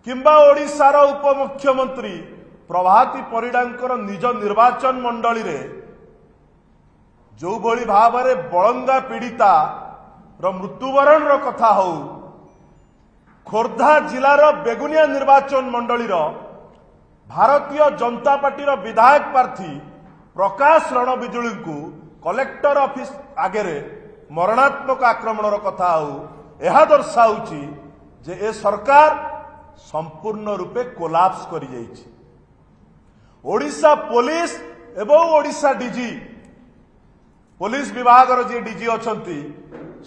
किंबा ओडिशार उपमुख्यमंत्री प्रभाती परिडांकर निज निर्वाचन मंडली रे जो भली भाव में बलंगा पीड़िता मृत्युवरण कथा हो खोर्धा जिलार बेगुनिया निर्वाचन मंडली भारतीय जनता पार्टी विधायक प्रार्थी प्रकाश रणबिजुली को कलेक्टर ऑफिस आगे मरणात्मक आक्रमण कथा हो यह दर्शाऊची जे ए सरकार संपूर्ण रूपे कोलाप्स करि जाइछि। ओडिशा पुलिस एवं ओडिशा डीजी पुलिस विभाग जे डीजी अछंती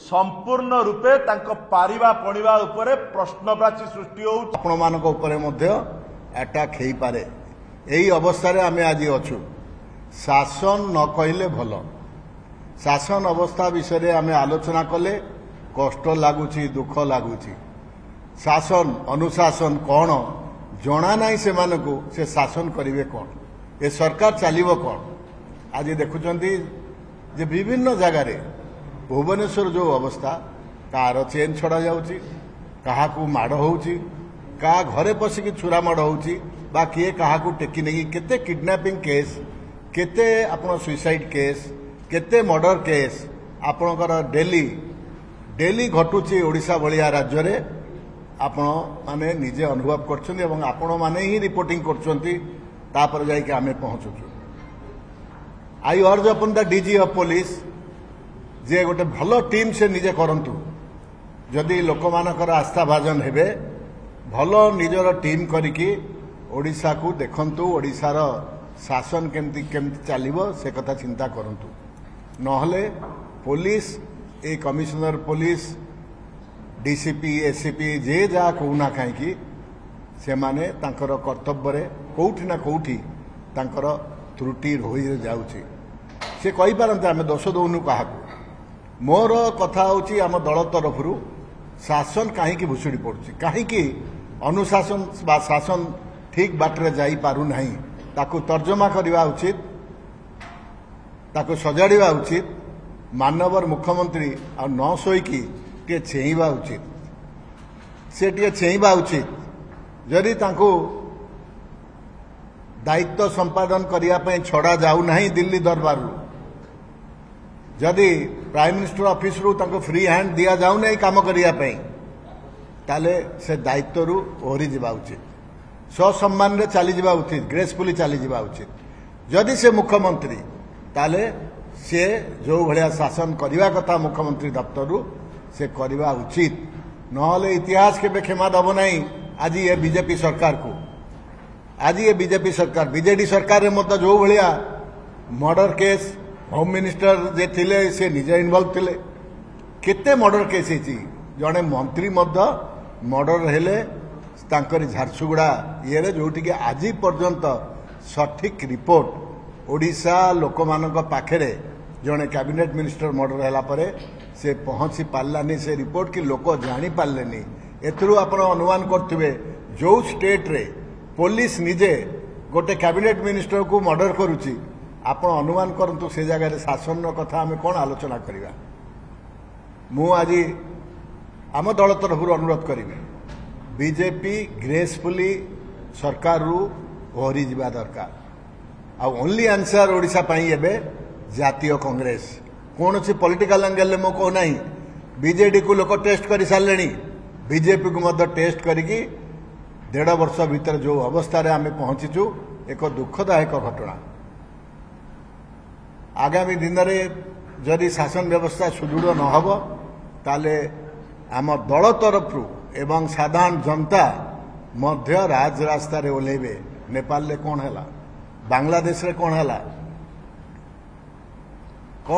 संपूर्ण रूपे तांको पारिबा पणिबा उपरे प्रश्नवाची सृष्टि हो आपण मानक उपरे मध्य अटैक हेई पारे। एही अवस्था रे आमे आज अछु। शासन न कहले भलो शासन अवस्था विषय रे आमे आलोचना कले कष्ट लागुची दुख लागुची। शासन अनुशासन कौन जना नहीं से मानकु से शासन करिवे कौन ए सरकार चलिबो कौन। आज देखुचंती जे विभिन्न जगह रे भुवनेश्वर जो अवस्था कार चेन छड़ा जाउची कहा को माड़ होउची का घरे पसिकी छुरा माड़ होउची बा किए कहा को टेकी नेगी केते किडनैपिंग केस केते आपण सुसाइड केस केते मर्डर केस आपणकर डेली घटुची ओडिशा भलिया राज्य रे आपण माने निजे अनुभव करछन एवं आपण माने ही रिपोर्टिंग करछंती तापर जाई के आमे पहुंचुछु। I urge upon the DG of police जे गोटे भलो टीम से निजे करंतु जदि लोक मानकर आस्था भाजन हेबे भलो निजर टीम करिकी ओडिशा को देखंतु ओडिशार शासन केमती चलिबो से कथा चिंता करंतु। नहले पुलिस ए कमिश्नर पुलिस डीसीपी एसीपी जे जा कहूना कहीं से माने तांकर कर्तव्य रे कोठी ना कोठी तांकर त्रुटि रही जाउची। से कहि पारंते आमे दोष दउनु काहाकू। मोर कथा होची आम दल तरफरु शासन कहीं भुसुड़ी पड़ुची कहीं अनुशासन बा शासन ठीक बाटरे जाई पारु नहीं ताकू तर्जमा करवा उचित ताकू सजाड़वा उचित। मानवर मुख्यमंत्री आ न शोईकी टे चेईबा उचित से टे चेईबा उचित। जदि तांको दायित्व संपादन करने छड़ा जाऊ नहीं दिल्ली दरबार जदि प्राइम मिनिस्टर ऑफिस रु तांको फ्री हैंड दिया जाऊ नहीं काम करने ताले से दायित्व रु ओहरी जावा उचित ससम्मान रे चली जावा उचित ग्रेसफुली चली जावा उचित। जदि से मुख्यमंत्री ताले से जो भलिया शासन करने कथा मुख्यमंत्री दफ्तर रु से करवा उचित। नहले इतिहास के क्षमा दब नहीं। आज ये बीजेपी सरकार को आज ये बीजेपी सरकार बीजेडी सरकार रे मत जो भलिया मर्डर केस होम मिनिस्टर जे थिले से निजे इन्वॉल्व थिले केते मर्डर केस हेची जने मंत्री मध्य मर्डर हेले तांकरी झारसुगुड़ा ये रे जोटी के आज पर्यंत सठिक रिपोर्ट ओडिशा लोक मानक पाखरे जने कैबिनेट मिनिस्टर मर्डर हैला परे से पहुंची पार्लानी से रिपोर्ट की लोक जानी पार्लेनी। एथरू आपण अनुमान करथिबे जो स्टेट रे पुलिस निजे गोटे कैबिनेट मिनिस्टर को मर्डर करुची आपण अनुमान करंतु से जगह रे शासन कथा आमे कोन आलोचना करिवा। मु आज आम दल तरफ अनुरोध करिवे बीजेपी ग्रेसफुली सरकार रु ओहरी जिबा दरकार। आ ओनली आंसर ओडिशा पाई एबे जातीय कांग्रेस कौन सी पॉलिटिकल एंगल मो कहो नहीं। बीजेडी को लोक टेस्ट कर सारे बीजेपी को मध्य टेस्ट करिकी 1.5 वर्ष भीतर जो अवस्था रे आमे पहुंचीचु एक दुखदायक घटना। आगामी दिन में जदि शासन व्यवस्था सुदृढ़ न हो ताले आम दल तरफ एवं साधारण जनता मध्य राजरास्ता रे ओलेबे। नेपाल रे कौन हैला बांग्लादेश रे कौन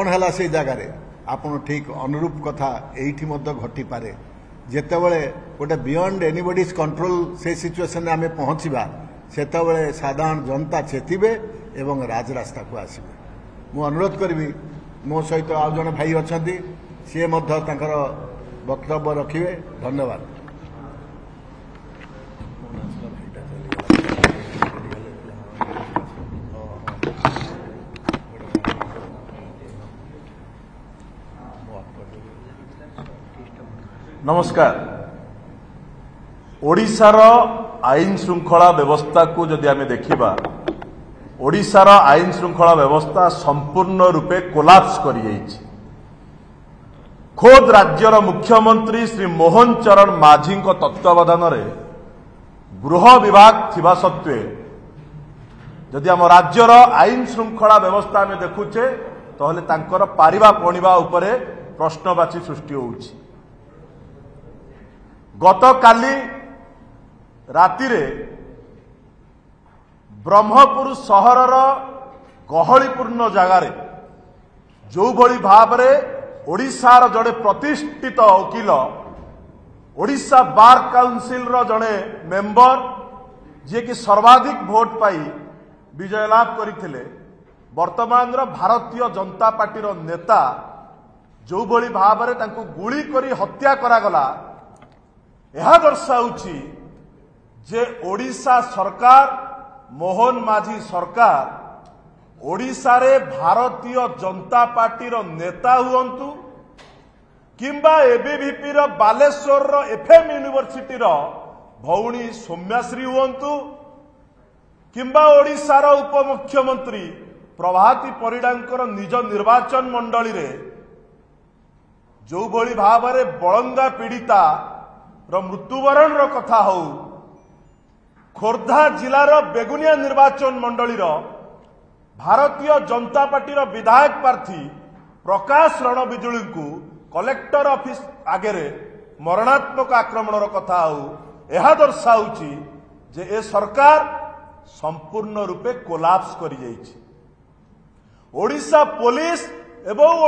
हैला से जगह रे आपण ठीक अनुरूप कथा एठी मध्य घटी पारे। जेतेबेले गोटे बियॉन्ड एनीबॉडीज कंट्रोल से सिचुएशन रे आमे पहुंचीबा सेतेबेले साधारण जनता चेतिबे एवं राजरास्ता को आसीबे। मु अनुरोध करबी मो सहित आ जने भाई अछंती से मध्य तांकर वक्तव्य रखिबे। धन्यवाद। नमस्कार। ओडिशार आईन श्रृंखला व्यवस्था को जदि आमे देखिबा ओडिशार आईन श्रृंखला व्यवस्था संपूर्ण रूपे कोलाप्स करि जाइछि। खोद राज्यर मुख्यमंत्री श्री मोहन चरण माझी तत्वावधान गृह विभाग थिबा सत्वे जदि आम राज्यर आईन श्रृंखला व्यवस्था आमे देखुचे तहले तांकर पारिबा पणिबा उपरे प्रश्नवाची सृष्टि होउछि। गतकाली रातिरे ब्रह्मपुर सहरर गहलीपूर्ण जगार जो भली भावरे ओडिशार जड़े प्रतिष्ठित वकील ओडिशा बार काउंसिल जड़े मेंबर जे कि सर्वाधिक भोट पाई विजय लाभ करथिले वर्तमान भारतीय जनता पार्टी नेता जो भली भावरे तांको गुली करी हत्या करागला यह दर्शाउछि जे ओडिशा सरकार मोहन माझी सरकार ओडिशा रे भारतीय जनता पार्टी नेता हुअंतु किंबा एबीवीपी बालेश्वर एफएम यूनिवर्सिटी भौणी सौम्याश्री हुअंतु किंबा ओडिशार उपमुख्यमंत्री प्रभाती परिडांकर निज निर्वाचन मंडली रे जो भली भावरे बळंगा पीड़िता मृत्युवरण कथा हो खोर्धा जिलार बेगुनिया निर्वाचन मंडली भारतीय जनता पार्टी विधायक प्रार्थी प्रकाश रणबिजुली को कलेक्टर ऑफिस आगे मरणात्मक आक्रमण कथा हो यह दर्शाउछि जे ए सरकार संपूर्ण रूपे कोलाप्स करि जाइछि। ओडिशा पुलिस एवं